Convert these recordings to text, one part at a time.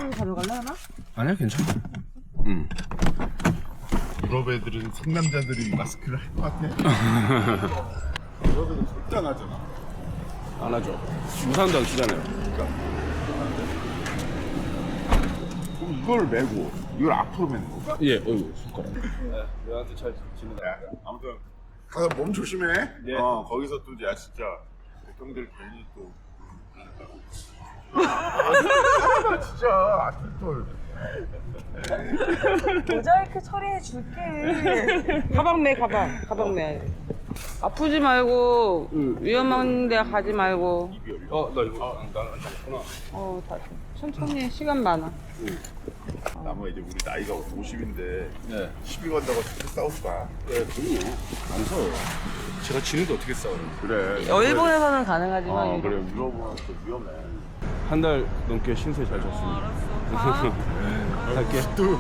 좀 가져갈래 하나? 아니야 괜찮아. 유럽 애들은 상남자들이 마스크를 할 것 같아. 유럽 애들 절대 안 하잖아. 안 하죠. 우산도 안 쓰잖아요. 그럼 이걸 메고 이걸 앞으로 메는 거. 예, 어이구 손가락. 내한테 잘 지내다. 야, 아무튼 가서 몸 조심해. 네. 거기서 또 야 진짜 대통들 괜히 또. 진짜 아틀톨. 모자이크 처리해 줄게. 가방 매, 가방 매. 아프지 말고 위험한 데 가지 말고 나 이거 나는 안 잡았구나. 다 천천히 해. 시간 많아. 나무 이제 우리 나이가 50인데 네. 시비 건다고 어떻게 싸우지 마. 네, 그럼요. 안 싸워요. 제가 지는데 어떻게 싸워요? 그래. 일본에서는 가능하지만 그래 유럽은 또 위험해. 한 달 넘게 신세 잘 졌습니다. 갈게. 또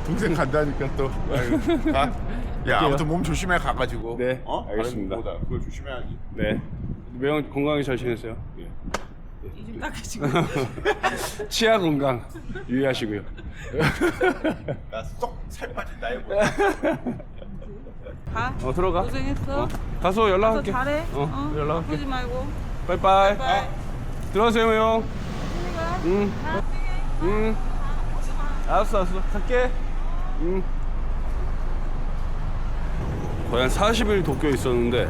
동생 간다니까 또. 아이고, 가. 야 아무튼 몸 조심해 가가지고. 네, 어? 알겠습니다. 다른 거보다 그걸 조심해야지. 네. 매형 건강히 잘 지내세요. 예. 좀 닦으시고. 치아 건강 유의하시고요. 나 쏙 살 빠진 나이 보다. 가. 들어가. 고생했어. 가서 가서 연락할게. 잘해. 연락할게. 아프지 말고. 빠이빠이. 들어가세요, 형. 응. 응. 알았어. 갈게. 응. 거의 한 40일 도쿄에 있었는데,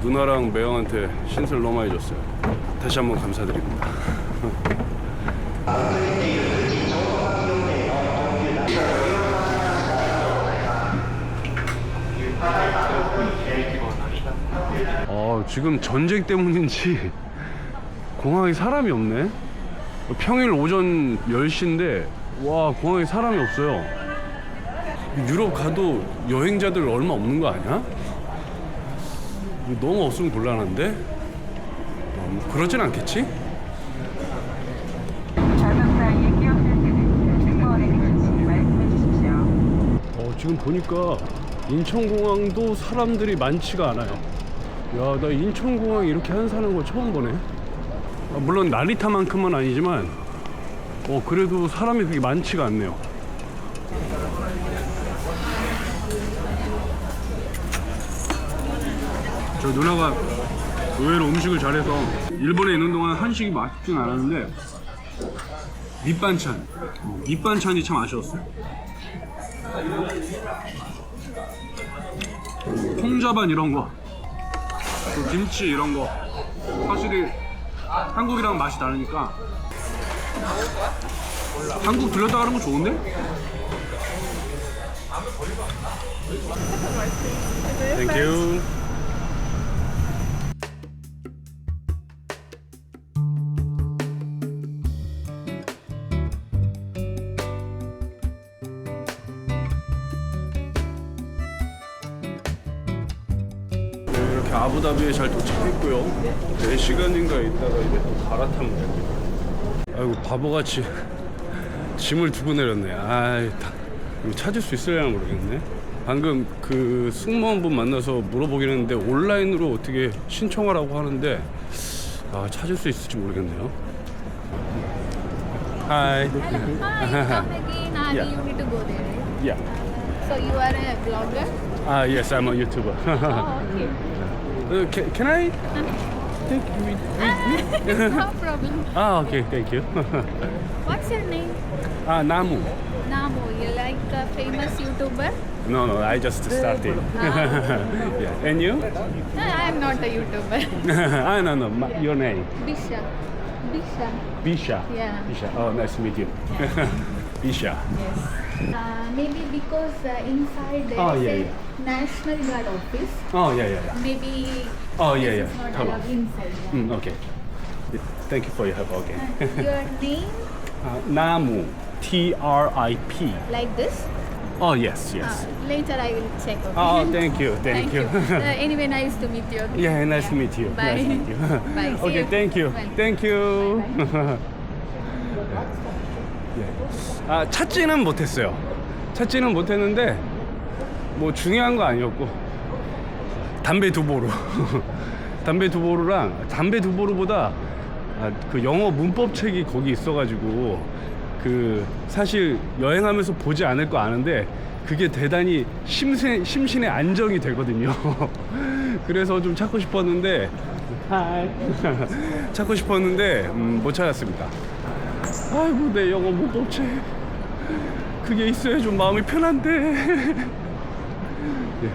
누나랑 매형한테 신세를 너무 많이 줬어요. 다시 한번 감사드립니다. 지금 전쟁 때문인지 공항에 사람이 없네. 평일 오전 10시인데 와 공항에 사람이 없어요. 유럽 가도 여행자들 얼마 없는 거 아니야? 너무 없으면 곤란한데? 그러진 않겠지? 좌석 사이에 끼었을 때는 승무원에게 즉시 말씀해 주십시오. 지금 보니까 인천공항도 사람들이 많지가 않아요. 야, 나 인천공항 이렇게 한사는 거 처음 보네. 물론 나리타만큼은 아니지만 그래도 사람이 그렇게 많지가 않네요. 저 누나가 의외로 음식을 잘해서 일본에 있는 동안 한식이 맛있진 않았는데 밑반찬이 참 아쉬웠어요. 콩자반 이런 거, 또 김치 이런 거 확실히 한국이랑 맛이 다르니까 한국 들렸다 가는 거 좋은데? 땡큐. 이렇게 아부다비에 잘 도착했고요. 4시간인가 있다가 이제 또 갈아타면 됩니다. 아이고 바보같이 짐을 두고 내렸네. 이거 찾을 수 있을려나 모르겠네. 방금 그 승무원분 만나서 물어보긴 했는데 온라인으로 어떻게 신청하라고 하는데 찾을 수 있을지 모르겠네요. Hi. Hi, come again. Yeah. You need to go there, right? Yeah. So you are a blogger? Yes, I'm a YouTuber. Oh, okay. Can I take you with me? No problem. Okay, thank you. What's your name? Namu. Namo. You like a famous YouTuber? No, I just started. Yeah. And you? No, I am not a YouTuber. No, your name? Bisha. Bisha. Bisha. Yeah. Bisha. Oh, nice to meet you. Bisha. Yes. Maybe because inside there Oh, is yeah, a yeah. National Guard office. Oh, yeah. Maybe Oh, yeah. it's not Come on. allowed inside. Yeah. Okay. Thank you for your help again. Your name? Namu. TRIP. Like this? Oh, yes. Later I will check. Okay? Oh, thank you. Thank you. Anyway, nice to meet you. Okay? Yeah, nice to meet you. Bye. Nice to meet you. Bye. See Okay, you. thank you. Bye. Thank you. 찾지는 못했어요. 찾지는 못했는데 뭐 중요한 거 아니었고 담배 두 보루 담배 두 보루랑 담배 두 보루보다 그 영어 문법 책이 거기 있어가지고 그 사실 여행하면서 보지 않을 거 아는데 그게 대단히 심신의 안정이 되거든요. 그래서 좀 찾고 싶었는데 찾고 싶었는데 못 찾았습니다. 아이고 내 영어 문법책 그게 있어야 좀 마음이 편한데. 예.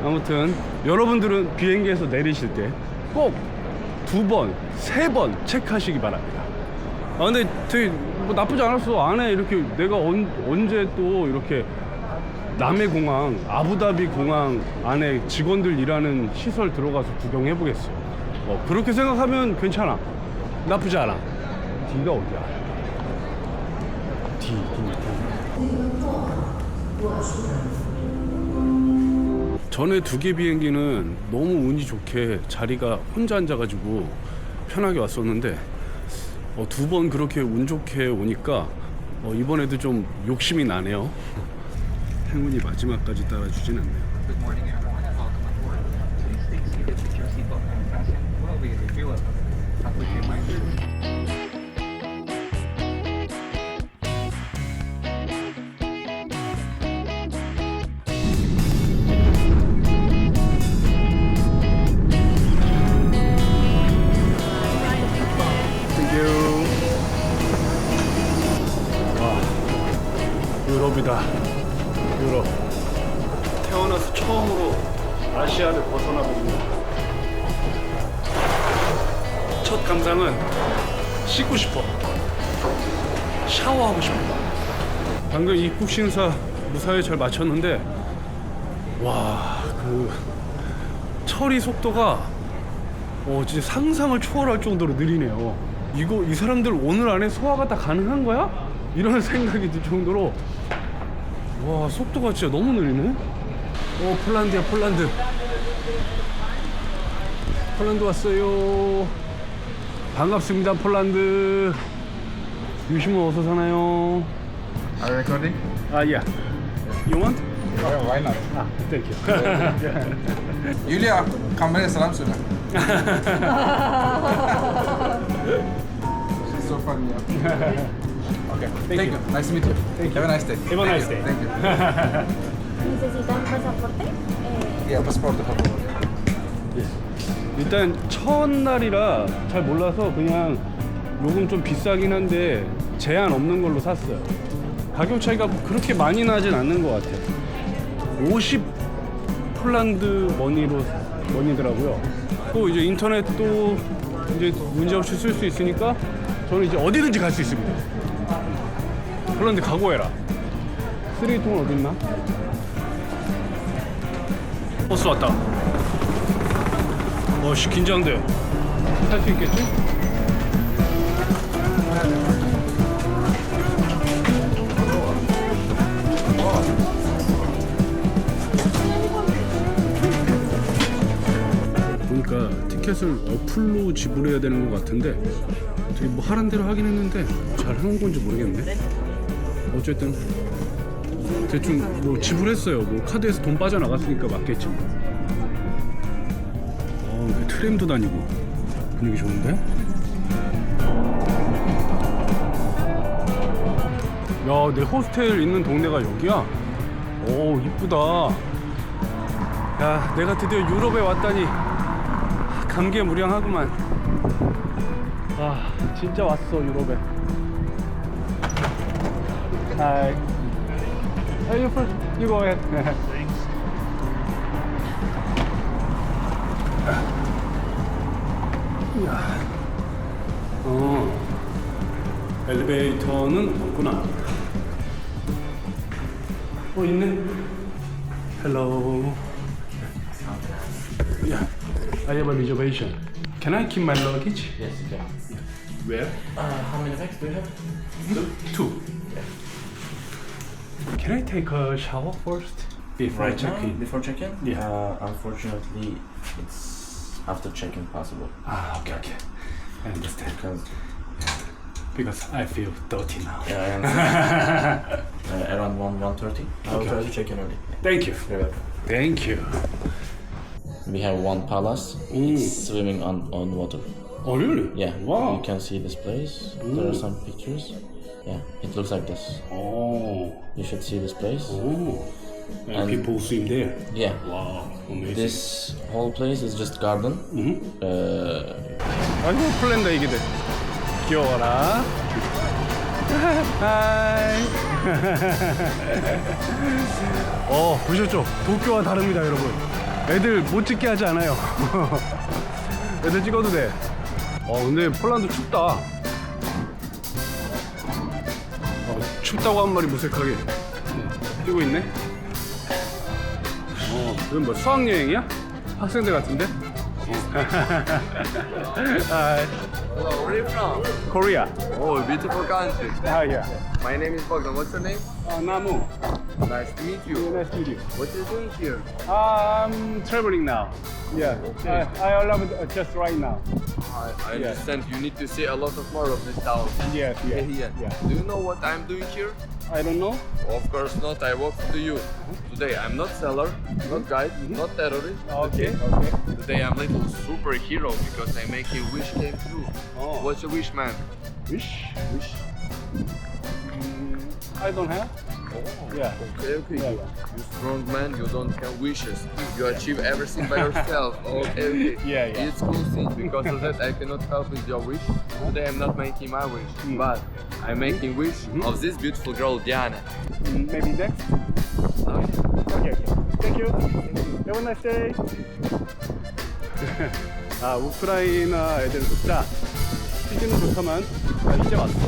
아무튼 여러분들은 비행기에서 내리실 때 꼭 2번, 3번 체크하시기 바랍니다. 아 근데 되게 뭐 나쁘지 않았어. 안에 이렇게 내가 언제 또 이렇게 남해 공항, 아부다비 공항 안에 직원들 일하는 시설 들어가서 구경해 보겠어. 그렇게 생각하면 괜찮아. 나쁘지 않아. D가 어디야? D. 전에 2개 비행기는 너무 운이 좋게 자리가 혼자 앉아가지고 편하게 왔었는데 2번 그렇게 운 좋게 오니까 이번에도 좀 욕심이 나네요. 행운이 마지막까지 따라주진 않네요. Good morning, everyone, and welcome aboard. Please stay seated with your seatbelt and fasten while we refuel. A quick reminder. 유럽이다. 유럽. 태어나서 처음으로 아시아를 벗어나보는 첫 감상은 씻고 싶어. 샤워하고 싶어. 방금 입국 심사 무사히 잘 마쳤는데 와, 그 처리 속도가 진짜 상상을 초월할 정도로 느리네요. 이 사람들 오늘 안에 소화가 다 가능한 거야? 이런 생각이 들 정도로 와, 속도가 진짜 너무 느리네. 폴란드야, 폴란드. 폴란드 왔어요. 반갑습니다, 폴란드. 유시모 어서 사나요? Are you recording? Yeah. You want? Why not? Thank you. Julia, kameraya selam söyle. She's so funny. Yeah. Okay. Thank you. Nice to meet you. Have a nice day. Have a nice day. Thank you. ¿Necesitan pasaporte? Yeah, pasaporte, por favor. 일단 첫날이라 잘 몰라서 그냥 요금 좀 비싸긴 한데 제한 없는 걸로 샀어요. 가격 차이가 그렇게 많이 나진 않는 것 같아요. 50 폴란드 머니더라고요. 또 이제 인터넷도 이제 문제없이 쓸 수 있으니까 저는 이제 어디든지 갈 수 있습니다. 폴란드 각오해라. 쓰레기통은 어딨나? 버스 왔다. 씨, 긴장돼. 탈 수 있겠지? 보니까 티켓을 어플로 지불해야 되는 것 같은데 어떻게 뭐 하란 대로 하긴 했는데 잘 하는 건지 모르겠네. 어쨌든 대충 뭐 지불했어요. 뭐 카드에서 돈 빠져나갔으니까 맞겠지 뭐. 트램도 다니고 분위기 좋은데? 야, 내 호스텔 있는 동네가 여기야? 오, 이쁘다. 야, 내가 드디어 유럽에 왔다니 감개무량하구만. 아, 진짜 왔어, 유럽에. Hi. You go ahead. 엘리베이터는 없구나. 있네. Hello. Yeah, I have a reservation. Can I keep my luggage? Yes, you can. Where? How many bags do you have? Two. Can I take a shower first before I check in? Before check-in? Yeah. Unfortunately, it's after check-in possible. Okay. I understand. Because I feel dirty now. yeah, I understand. Around 1:30. I will Okay. try to check in early. Thank you. You're welcome. Thank you. We have one palace. It's swimming on water. Oh, really? Yeah. Wow. You can see this place. There are some pictures. Yeah, it looks like this. Oh. You should see this place. Oh. And And- people swim there. Yeah. Wow. Amazing. This whole place is just garden. 아이고 플랜다 이게 돼. 귀여워라. 하이. 보셨죠? 도쿄와 다릅니다, 여러분. 애들 못 찍게 하지 않아요. 애들 찍어도 돼. 근데 폴란드 춥다. 춥다고 한 말이 무색하게 뛰고 있네. 이건 뭐 수학여행이야? 학생들 같은데? Hi. Hello, where are you from? Korea. Oh, beautiful country. Yeah. My name is Bogdan. What's your name? Namu. Nice to meet you. Nice to meet you. What are you doing here? I'm traveling now. Yeah. I love it just right now. I understand you need to see a lot of more of this town. Yes, yes. Yeah. Do you know what I'm doing here? I don't know. Of course not. I walk to you. Today I'm not seller, not guide, not terrorist. Okay. Today I'm little superhero because I make a wish came true. Oh. What's your wish, man? Wish. I don't have. Oh, Yeah. Okay. Yeah. You strong man, you don't have wishes. You achieve everything by yourself. Okay. Yeah. It's cool thing. Because of that I cannot help with your wish. Today I'm not making my wish, but I'm making wish of this beautiful girl Diana. Maybe next. Okay. Thank you. Have a nice day. 우크라이나 애들 좋다. 시기는 좋다만 이제 왔어.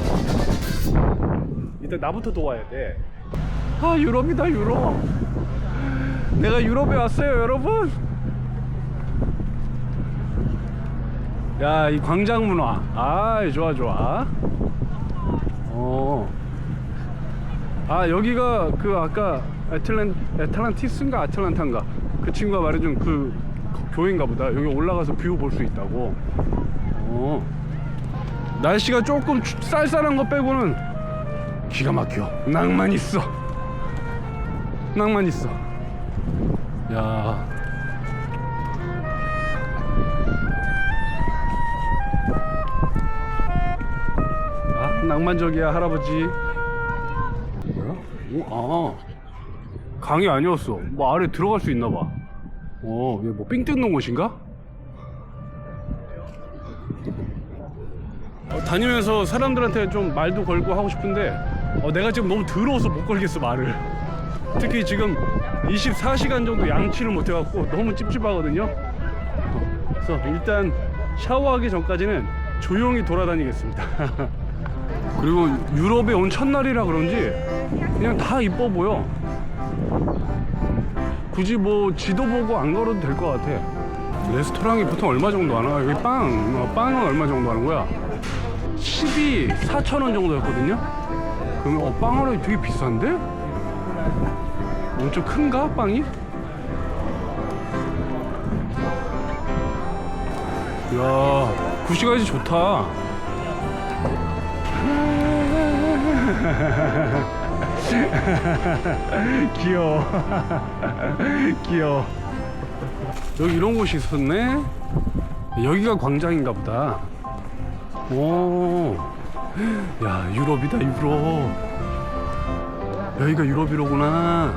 일단 나부터 도와야 돼. 유럽이다, 유럽. 내가 유럽에 왔어요, 여러분. 야, 이 광장 문화. 좋아. 여기가 그 아까 애틀란티스인가 아틀란타인가 그 친구가 말해준 그 교회인가 보다. 여기 올라가서 뷰 볼 수 있다고. 날씨가 조금 쌀쌀한 거 빼고는 기가 막혀. 낭만 있어. 야. 낭만적이야, 할아버지. 뭐야? 강이 아니었어. 뭐 아래 들어갈 수 있나 봐. 이게 뭐 삥 뜯는 곳인가? 다니면서 사람들한테 좀 말도 걸고 하고 싶은데 내가 지금 너무 더러워서 못 걸겠어, 말을. 특히 지금 24시간 정도 양치를 못 해갖고 너무 찝찝하거든요. 그래서 일단 샤워하기 전까지는 조용히 돌아다니겠습니다. 그리고 유럽에 온 첫날이라 그런지 그냥 다 이뻐 보여. 굳이 뭐 지도 보고 안 걸어도 될 것 같아. 레스토랑이 보통 얼마 정도 하나? 여기 빵은 얼마 정도 하는 거야? 4,000원 정도였거든요? 그러면 빵 하나 되게 비싼데? 엄청 큰가? 빵이? 이야, 구시가지 좋다. 귀여워. 여기 이런 곳이 있었네. 여기가 광장인가 보다. 야, 유럽이다, 유럽. 여기가 유럽이로구나.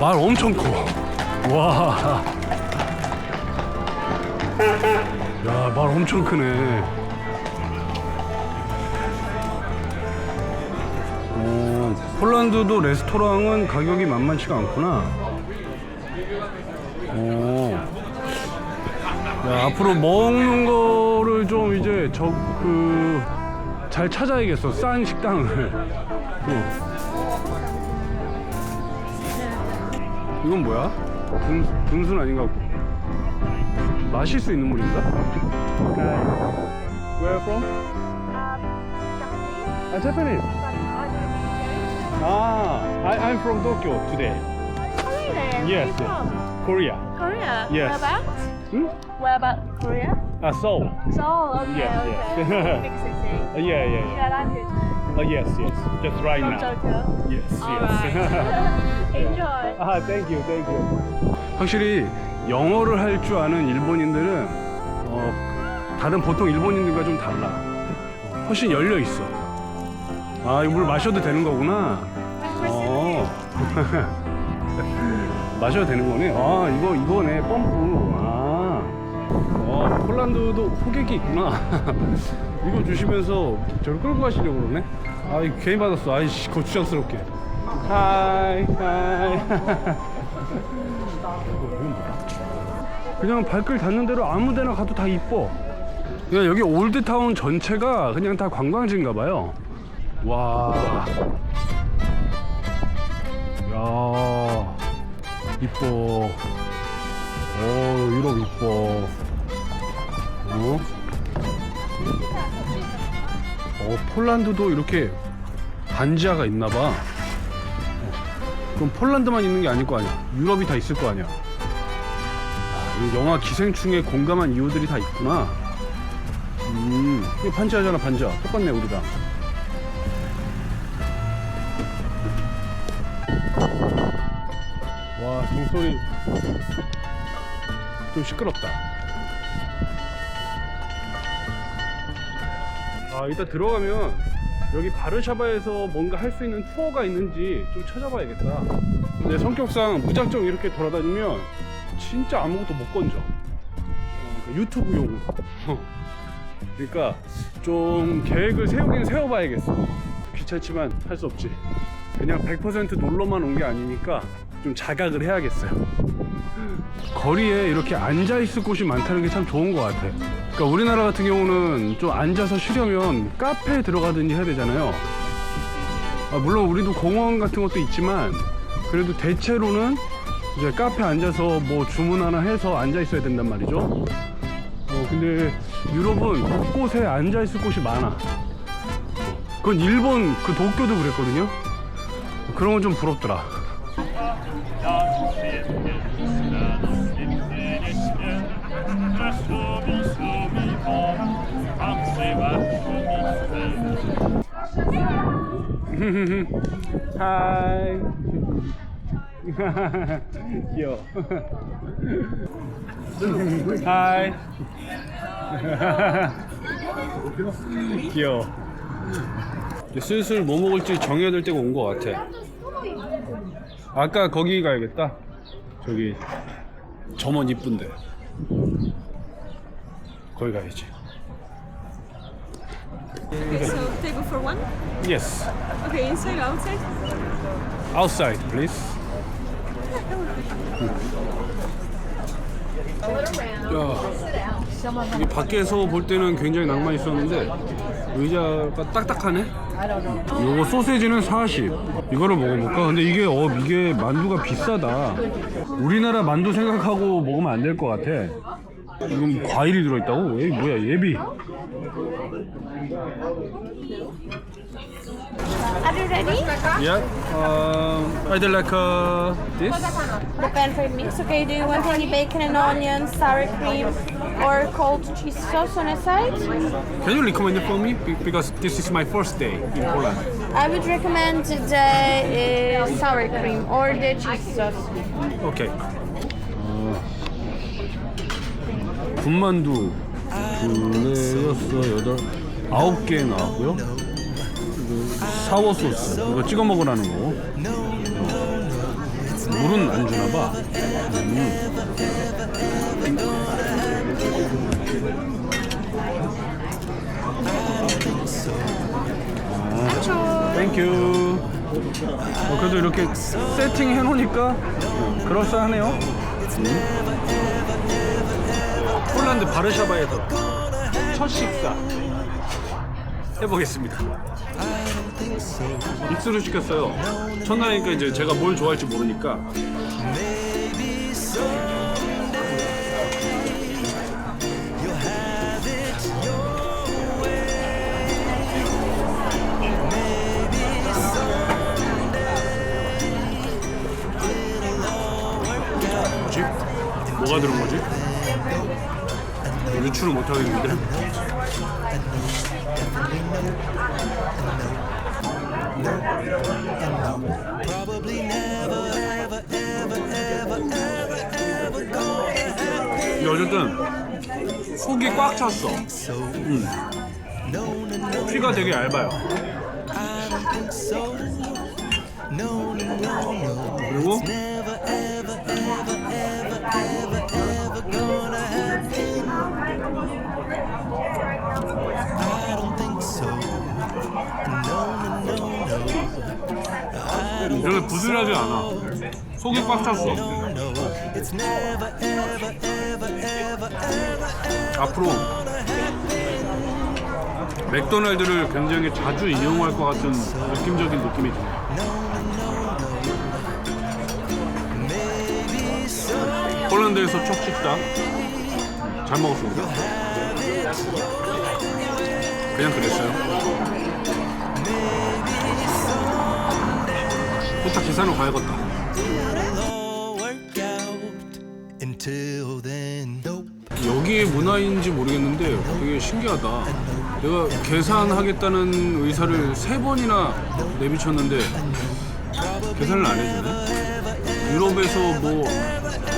말 엄청 커. 와. 야, 말 엄청 크네. 폴란드도 레스토랑은 가격이 만만치가 않구나. 야, 앞으로 먹는 거를 좀 이제 잘 찾아야겠어. 싼 식당을. 이건 뭐야? 분순 아닌가? 마실 수 있는 물인가? Where from? Japanese. I'm from Tokyo today. Korea? Yes, Where from? Korea. Korea? Yes. Where about? Hmm? Where about Korea? Seoul. Seoul, okay, Yes, okay. yes. Big city. Yeah. Yeah, I'm good. Yes, yes. Just right now. Yes, yes. Enjoy. Thank you, thank you. 확실히 영어를 할 줄 아는 일본인들은 다른 보통 일본인들과 좀 달라. 훨씬 열려 있어. 아, 이 물 마셔도 되는 거구나. 마셔도 되는 거네. 아, 이거네, 펌프. 폴란드도 호객이 있구나. 이거 주시면서 저를 끌고 가시려고 그러네. 아, 이거 괜히 받았어. 아이씨, 거추장스럽게. 하이. 그냥 발길 닿는 대로 아무 데나 가도 다 이뻐. 그냥 여기 올드타운 전체가 그냥 다 관광지인가 봐요. 와. 야. 이뻐. 유럽 이뻐. 폴란드도 이렇게 반지하가 있나 봐. 그럼 폴란드만 있는 게 아닐 거 아니야. 유럽이 다 있을 거 아니야. 이 영화 기생충에 공감한 이유들이 다 있구나. 이거 반지하잖아, 반지하. 똑같네, 우리랑. 와, 종소리 좀 시끄럽다. 이따 들어가면 여기 바르샤바에서 뭔가 할 수 있는 투어가 있는지 좀 찾아봐야겠다. 내 성격상 무작정 이렇게 돌아다니면 진짜 아무것도 못 건져. 유튜브용. 그러니까 좀 계획을 세우긴 세워봐야겠어. 귀찮지만 할 수 없지. 그냥 100% 놀러만 온 게 아니니까 좀 자각을 해야겠어요. 거리에 이렇게 앉아있을 곳이 많다는 게 참 좋은 것 같아. 그러니까 우리나라 같은 경우는 좀 앉아서 쉬려면 카페에 들어가든지 해야 되잖아요. 물론 우리도 공원 같은 것도 있지만 그래도 대체로는 이제 카페에 앉아서 뭐 주문 하나 해서 앉아있어야 된단 말이죠. 근데 유럽은 곳곳에 앉아있을 곳이 많아. 그건 일본 그 도쿄도 그랬거든요. 그런 건 좀 부럽더라. 하이. 귀여워. 하이. 귀여워. 이제 슬슬 뭐 먹을지 정해야 될 때가 온 것 같아. 아까 거기 가야겠다. 저기 점원 이쁜데. 거기 가야지. Okay, so table for one? Yes. Okay, inside or outside? Outside, please. 야, 이게 밖에서 볼 때는 굉장히 낭만 있었는데 의자가 딱딱하네. 요거 소세지는 40. 이거를 먹어볼까? 근데 이게 만두가 비싸다. 우리나라 만두 생각하고 먹으면 안 될 것 같아. 이건 과일이 들어있다고? 에이, 뭐야, 예비. Are you ready? Yeah. I'd like this. Depend for mix. Okay, do you want any bacon and onions, sour cream, or cold cheese sauce on a side? Can you recommend it for me? Because this is my first day in Poland. I would recommend the sour cream or the cheese sauce. Okay. 군만두 둘레, 여섯, 여덟, 9개 나왔고요. 사워 소스 이거 찍어 먹으라는 거. 물은 안 주나 봐. 땡큐. 그래도 이렇게 세팅 해놓으니까 그럴싸하네요. 폴란드 바르샤바에서 첫 식사 해보겠습니다. 믹스를 시켰어요. 첫날이니까 이제 제가 뭘 좋아할지 모르니까. 뭐지? 뭐가 들은 거지? 유추를 못 하겠는데. 근데 어쨌든 속이 꽉 찼어. 피가 되게 얇아요. 그리고 이렇게 부드러하지 않아. 속이 꽉 찼어. 앞으로 맥도날드를 굉장히 자주 이용할 것 같은 느낌적인 느낌이 드네요. 폴란드에서 첫 식당 잘 먹었습니다. 그냥 그랬어요. 후딱 계산으로 가야겠다. 여기 문화인지 모르겠는데 되게 신기하다. 내가 계산하겠다는 의사를 3번이나 내비쳤는데 계산을 안 해주네. 유럽에서 뭐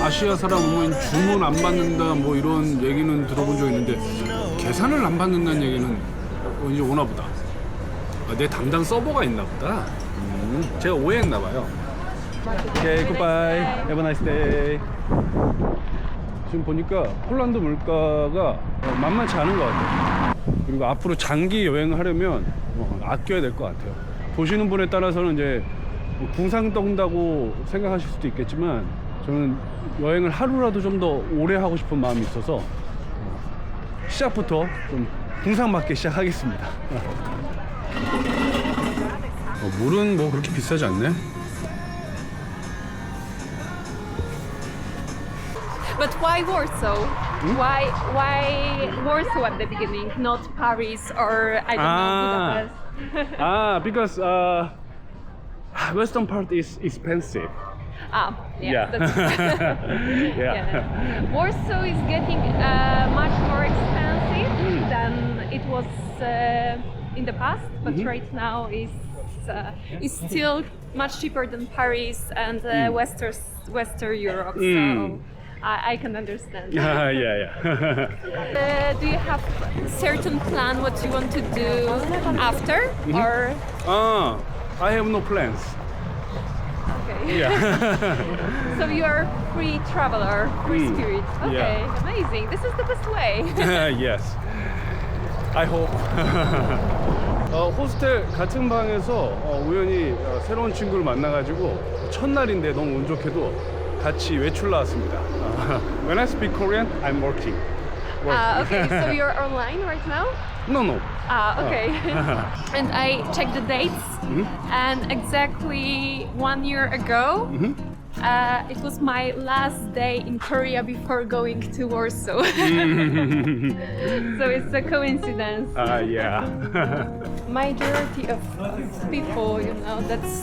아시아 사람 오면 주문 안 받는다 뭐 이런 얘기는 들어본 적 있는데 계산을 안 받는다는 얘기는 이제 오나 보다. 내 담당 서버가 있나 보다. 제가 오해했나 봐요. 오케이, 굿바이. Have a nice day. 지금 보니까 폴란드 물가가 만만치 않은 것 같아요. 그리고 앞으로 장기 여행을 하려면 아껴야 될 것 같아요. 보시는 분에 따라서는 이제 궁상 떠온다고 생각하실 수도 있겠지만 저는 여행을 하루라도 좀 더 오래 하고 싶은 마음이 있어서 시작부터 좀 궁상 맞게 시작하겠습니다. 물은 뭐 그렇게 비싸지 않네. But why Warsaw? Why Warsaw at the beginning, not Paris or I don't know, Budapest? Because western part is expensive. Yeah. That's Yeah. yeah. Warsaw is getting much more expensive than it was in the past, but right now is still much cheaper than Paris and Western Europe. So I can understand. Yeah. Do you have a certain plan what you want to do after, or? I have no plans. Okay. Yeah. So you are free traveler, free spirit. Okay, Yeah. amazing. This is the best way. Yes. I hope. 호스텔 같은 방에서 우연히 새로운 친구를 만나가지고 첫날인데 너무 운 좋게도 같이 외출 나왔습니다. When I speak Korean, I'm working. Okay, so you're online right now? No. Okay. And I checked the dates, and exactly 1 year ago, it was my last day in Korea before going to Warsaw. So it's a coincidence. Yeah. Majority of people,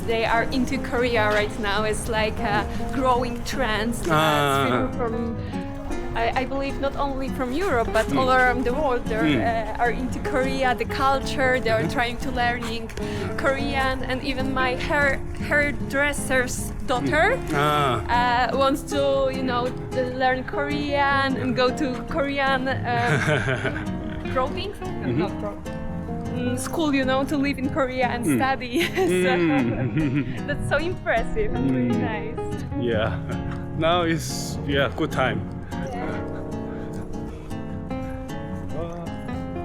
they are into Korea right now. It's like a growing trend. From I believe not only from Europe but all around the world. They are into Korea, the culture. They are trying to learning Korean, and even my hairdresser's daughter wants to, learn Korean and go to Korean clothing, not school, to live in Korea and study. So that's so impressive and really nice. Yeah. Now is good time.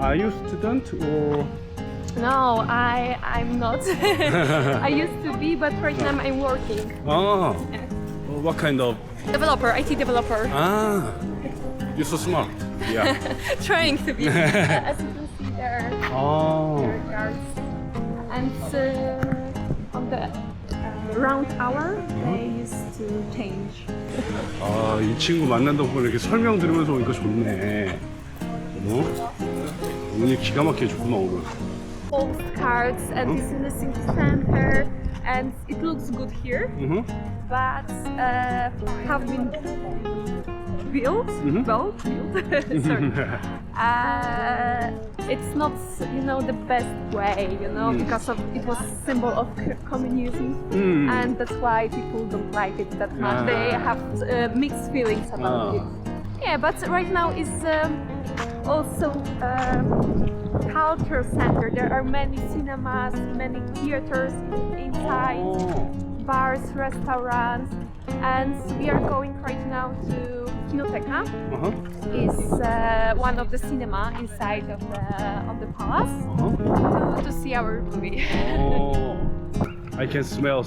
Are you a student or? No, I'm not. I used to be, but right now I'm working. Oh. What kind of? Developer, IT developer. You're so smart. Yeah. Trying to be. As you can see there. Oh. There are guards. And on the round hour, they used to change. 이 친구 만난다고 이렇게 설명 들으면서 오니까 좋네. 오늘 기가 막히게 좋구나 오늘. Postcards and this is the city center, and it looks good here. But have been field, Mhm. well, field, sorry. It's not, the best way, because of it was symbol of communism, and that's why people don't like it that much. They have mixed feelings about it. Yeah, but right now is also culture center. There are many cinemas, many theaters inside, bars, restaurants, and we are going right now to Kinoteka. Is one of the cinema inside of the palace to see our movie. I can smell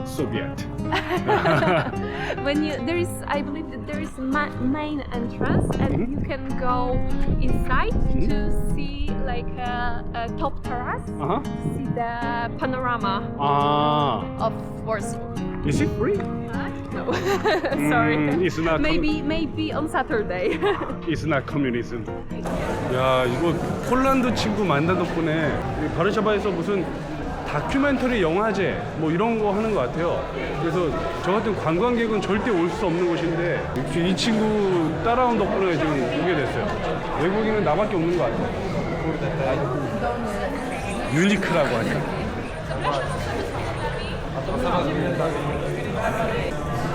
Soviet. I believe that there is main entrance, and you can go inside to see like a top terrace, see the panorama of Warsaw. Is it free? No, sorry. It's not. Maybe on Saturday. It's not communism. 야, 이거 폴란드 친구 만난 덕분에 이 바르샤바에서 무슨 다큐멘터리 영화제 뭐 이런 거 하는 것 같아요. 그래서 저 같은 관광객은 절대 올 수 없는 곳인데 이 친구 따라온 덕분에 지금 오게 됐어요. 외국인은 나밖에 없는 것 같아요. 유니크라고 하니까.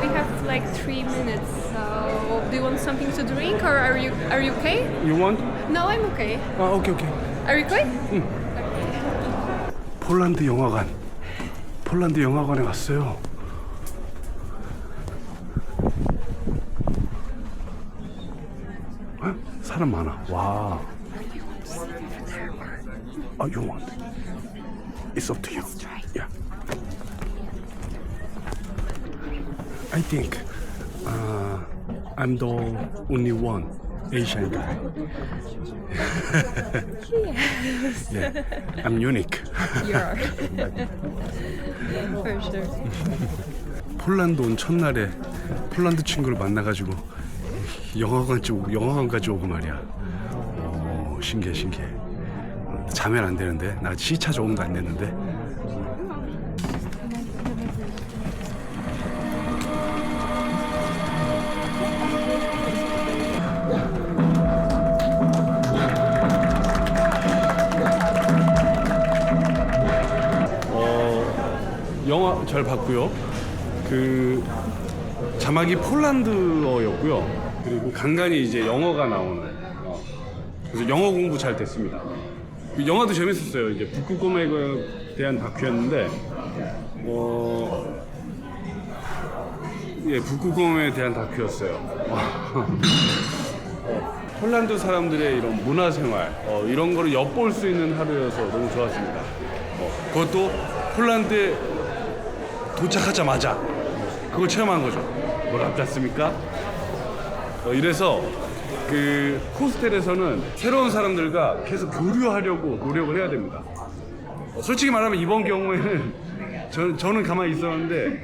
We have like 3 minutes, so do you want something to drink, or are you okay? You want? No, I'm okay. 아, 오케이. Are you okay? 폴란드 영화관에 왔어요. 사람 많아. 와. You want? It's up to you. Yeah. I think I'm the only one Asian guy. Yes. Yeah, I'm unique. You are. For sure. 폴란드 온 첫날에 폴란드 친구를 만나가지고 영화관까지 오고 말이야. 오, 신기해. 자면 안 되는데 나 시차 적응도 안 됐는데. 영화 잘 봤고요. 그 자막이 폴란드어였고요. 그리고 간간히 이제 영어가 나오는. 그래서 영어 공부 잘 됐습니다. 영화도 재밌었어요. 이제 북극곰에 대한 다큐였는데, 북극곰에 대한 다큐였어요. 폴란드 사람들의 이런 문화생활, 이런 거를 엿볼 수 있는 하루여서 너무 좋았습니다. 그것도 폴란드에 도착하자마자 그걸 체험한 거죠. 뭐랍지 않습니까? 이래서 그 호스텔에서는 새로운 사람들과 계속 교류하려고 노력을 해야 됩니다. 솔직히 말하면 이번 경우에는 저는 가만히 있었는데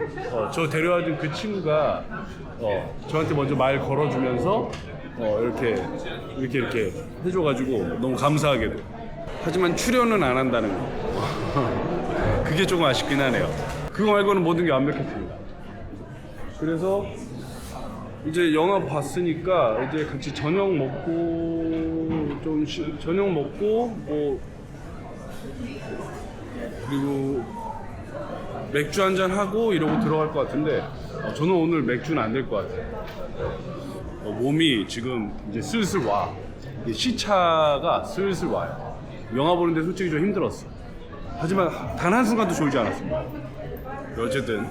저 데려와준 그 친구가 저한테 먼저 말 걸어주면서 이렇게 해줘가지고 너무 감사하게도. 하지만 출연은 안 한다는 거. 그게 조금 아쉽긴 하네요. 그거 말고는 모든 게 완벽했습니다. 그래서 이제 영화 봤으니까 이제 같이 저녁 먹고 그리고 맥주 한잔 하고 이러고 들어갈 것 같은데 저는 오늘 맥주는 안 될 것 같아요. 몸이 지금 이제 슬슬 와. 시차가 슬슬 와요. 영화 보는데 솔직히 좀 힘들었어. 하지만 단 한순간도 졸지 않았습니다. 어쨌든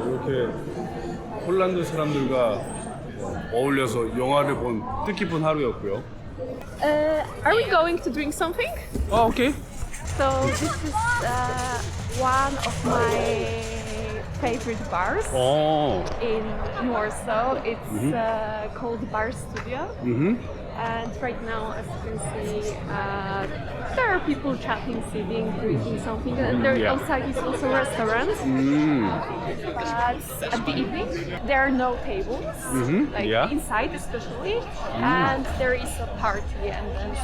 이렇게 폴란드 사람들과 어울려서 영화를 본 뜻깊은 하루였고요. Are we going to drink something? 오케이. So this is one of my favorite bars in Warsaw. It's called Bar Studio. And right now, as you can see, there are people chatting, sitting, drinking something. And there outside is also a restaurant. But at the evening, there are no tables, inside especially. And there is a party and then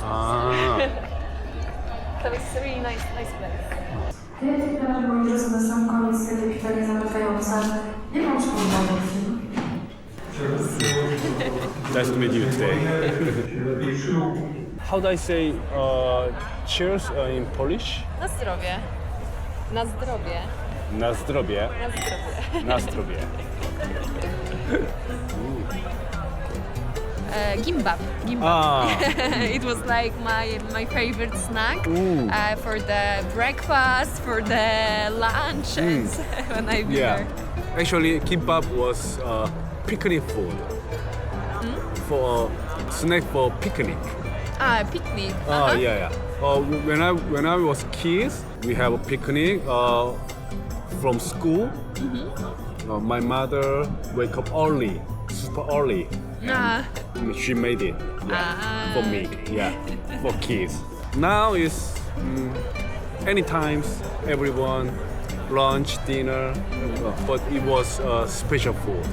so it's a really nice place. Moi drodzy, na sam koniec tej chwili zamykająca Nice to meet you today. How do I say cheers in Polish? Na zdrowie. Na zdrowie. Na zdrowie. Na zdrowie. Na zdrowie. Gimbap. Ah. It was like my favorite snack for the breakfast, for the lunch, and when I be Yeah. there. Actually, kimbap was picnic food. For snack for picnic. Picnic. Oh yeah, yeah. When I was kids, we have a picnic from school. My mother wake up early, super early. She made it for me, for kids. Now is anytime, everyone, lunch, dinner, but it was special food.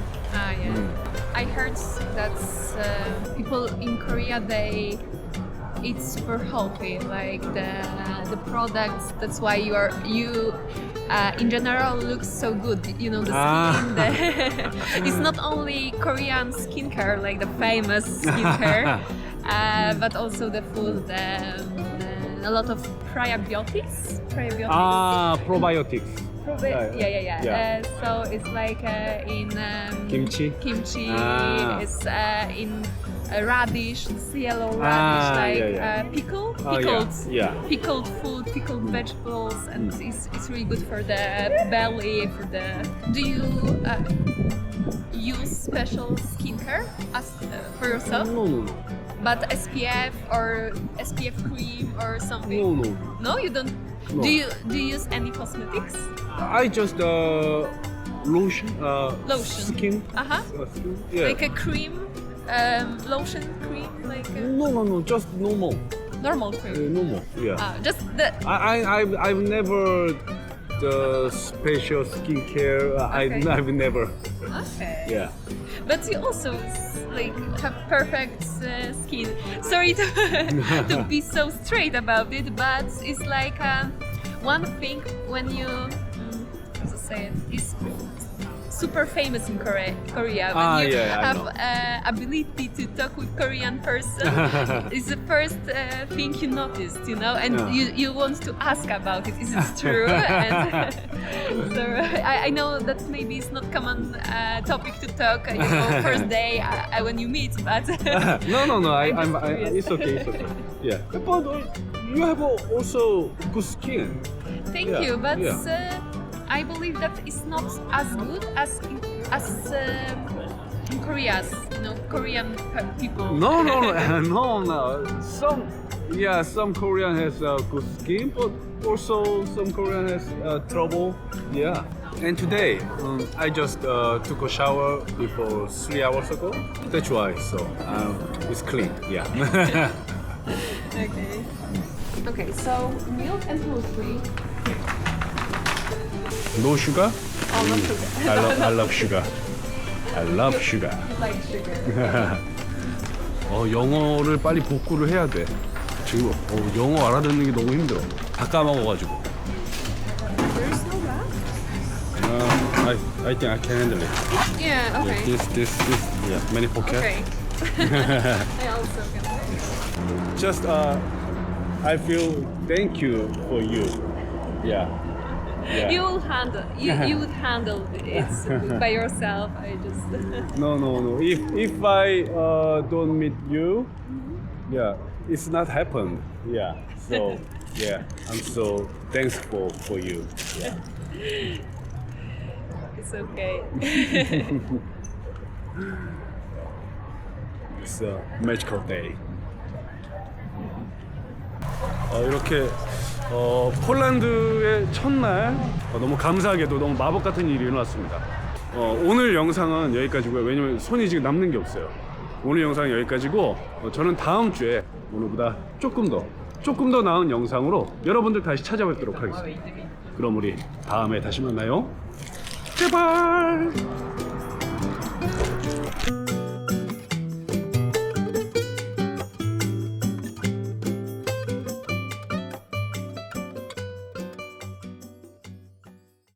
I heard that people in Korea, they eat super healthy, like the products. That's why you in general looks so good. You know, the skin. It's not only Korean skincare, like the famous skincare, but also the food. A lot of probiotics. Probiotics. Yeah. So it's like in Kimchi. It's in radish, this yellow radish, pickled pickled food, pickled vegetables, and it's really good for the belly. Do you use special skincare for yourself? No. But SPF or SPF cream or something? No. No, you don't. No. Do you use any cosmetics? I just lotion. Skin. Skin. Yeah. Like a cream, lotion cream, like a No. Just normal. normal cream. Normal. Yeah. Just the. I've never the special skincare. Okay. I've never. Okay. Yeah. But you also like have perfect skin. Sorry to be so straight about it, but it's like one thing when you how to say it is super famous in Korea. When you have ability to talk with Korean person, it's the first thing you noticed, you know, and you want to ask about it. Is it true? And so I know that maybe it's not common topic to talk, you know, first day when you meet, but No. It's okay. Yeah. But you have also good skin. Thank you, but I believe that it's not as good as in Korea's, you know, Korean people. No. Some Korean has good skin, but also some Korean has trouble. Yeah. And today, I just took a shower before 3 hours ago. That's why. So it's clean. Yeah. Okay. So milk and gluten-free. No sugar? Oh, no sugar. I love sugar. I love sugar. You like sugar. 영어를 빨리 복구를 해야 돼. 지금 영어 알아듣는 게 너무 힘들어. 다 까먹어가지고. There's no wrap. I think I can handle it. Yeah. Okay. This. Yeah, many pocket. Okay. I also can. Just I feel thank you for you. Yeah. You will handle. You would handle it by yourself. I just. No. If I don't meet you, it's not happened. Yeah. So I'm so thankful for you. Yeah. It's okay. It's a magical day. 이렇게 폴란드의 첫날 너무 감사하게도 너무 마법 같은 일이 일어났습니다. 오늘 영상은 여기까지고요. 왜냐면 손이 지금 남는 게 없어요. 오늘 영상은 여기까지고 저는 다음 주에 오늘보다 조금 더 나은 영상으로 여러분들 다시 찾아뵙도록 하겠습니다. 그럼 우리 다음에 다시 만나요. 제발.